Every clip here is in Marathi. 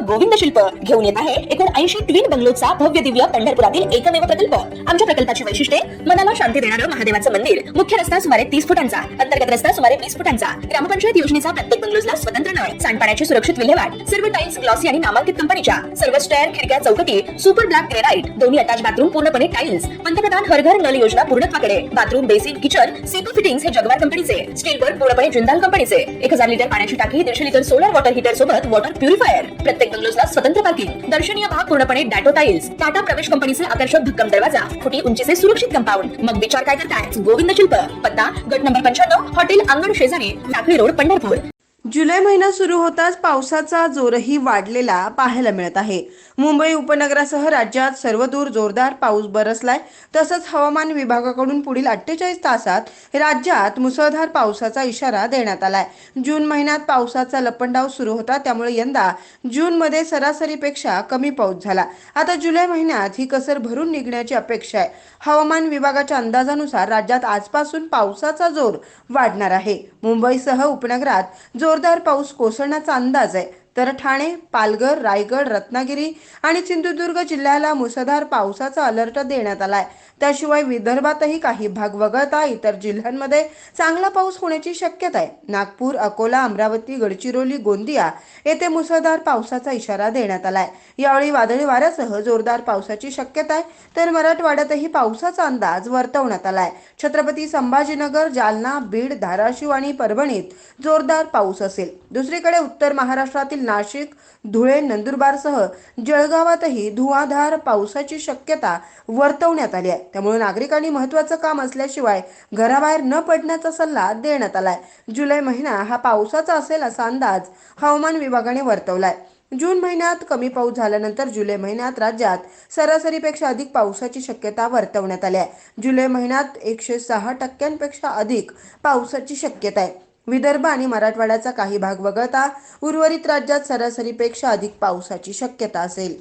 गोविंद शिल्प घेऊन येत आहे 79 ट्विन बंगलोचा भव्य दिव्य पंढरपुरातील एकमेव प्रकल्प। आमच्या प्रकल्पाची वैशिष्ट्ये मनाला शांती देणारं महादेवाचं मंदिर, मुख्य रस्ता सुमारे 30 फुटांचा, अंतर्गत रस्ता सुमारे 20 फुटांचा, ग्रामपंचायत योजनेचा प्रत्येक बंगलोजला स्वतंत्र नळ, सांडपाण्याची सुरक्षित विल्हेवाट, सर्व टाइल्स ग्लॉसी आणि नामांकित कंपनीच्या, सर्व स्टेअर, खिडक्या, चौकटी सुपर ब्लॅक ग्रेनाइट, दोन्ही अटॅच बाथरूम पूर्णपणे टाइल्स, पंतप्रधान हर घर नल योजना पूर्णत्वाकडे, bathroom, basin, kitchen, CP fittings हे जगवार कंपनीचे, स्टील वर्क पूर्णपणे जिंदाल कंपनीचे, 1000 लिटर पाण्याची टाकी, 150 लिटर सोलर वॉटर हीटर सोबत वॉटर प्युरिफायर, प्रत्येक बंगलोजला स्वतंत्र पार्किंग, दर्शनीय भाग पूर्णपणे डॅटो टाइल्स, टाटा प्रवेश कंपनीचे आकर्षक भक्कम दरवाजा, फुटी उंचीचे सुरक्षित कंपाऊंड। मग विचार काय करताय? गोविंद शिल्प, पत्ता गट नंबर 95, हॉटेल अंगण शेजारी, टाकळी रोड, पंढरपूर। जुलै महिना सुरू होताच पावसाचा जोरही वाढलेला पाहायला मिळत आहे। मुंबई उपनगरासह राज्यात सर्वदूर जोरदार पाऊस बरसलाय। तसंच हवामान विभागाकडून पुढील 48 तासात राज्यात मुसळधार पावसाचा इशारा देण्यात आलाय। जून महिन्यात पावसाचा लपंडाव सुरू होता, त्यामुळे यंदा जूनमध्ये सरासरीपेक्षा कमी पाऊस झाला। आता जुलै महिन्यात ही कसर भरून निघण्याची अपेक्षा आहे। हवामान विभागाच्या अंदाजानुसार राज्यात आजपासून पावसाचा जोर वाढणार आहे। मुंबईसह उपनगरात जोरदार पाऊस कोसळण्याचा अंदाज आहे, तर ठाणे, पालघर, रायगड, रत्नागिरी आणि सिंधुदुर्ग जिल्ह्याला मुसळधार पावसाचा अलर्ट देण्यात आलाय। त्याशिवाय विदर्भातही काही भाग वगळता इतर जिल्ह्यांमध्ये चांगला पाऊस होण्याची शक्यता आहे। नागपूर, अकोला, अमरावती, गडचिरोली, गोंदिया येथे मुसळधार पावसाचा इशारा देण्यात आलाय। यावेळी वादळी वाऱ्यासह जोरदार पावसाची शक्यता आहे, तर मराठवाड्यातही पावसाचा अंदाज वर्तवण्यात आलाय। छत्रपती संभाजीनगर, जालना, बीड, धाराशिव आणि परभणीत जोरदार पाऊस असेल। दुसरीकडे उत्तर महाराष्ट्रातील नाशिक, धुळे, नंदुरबारसह जळगावातही धुवाधार पावसाची शक्यता वर्तवण्यात आली आहे। त्यामुळे नागरिकांनी महत्त्वाचं काम असल्याशिवाय घराबाहेर न पडण्याचा सल्ला देण्यात आलाय। जुलै महिना हा पावसाचा असेल असा अंदाज हवामान विभागाने वर्तवलाय। जून महिन्यात कमी पाऊस झाल्यानंतर जुलै महिन्यात राज्यात सरासरीपेक्षा अधिक पावसाची शक्यता वर्तवण्यात आली आहे। जुलै महिन्यात 106% अधिक पावसाची शक्यता आहे। विदर्भ आणि मराठवाड्याचा काही भाग वगळता उर्वरित राज्यात सरासरीपेक्षा अधिक पावसाची शक्यता असेल।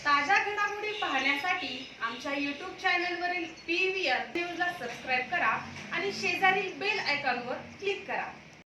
ताज्या घडामोडी पाहण्यासाठी आमच्या YouTube चॅनलवरील PVR न्यूजला सबस्क्राइब करा आणि शेजारील बेल आयकॉनवर क्लिक करा।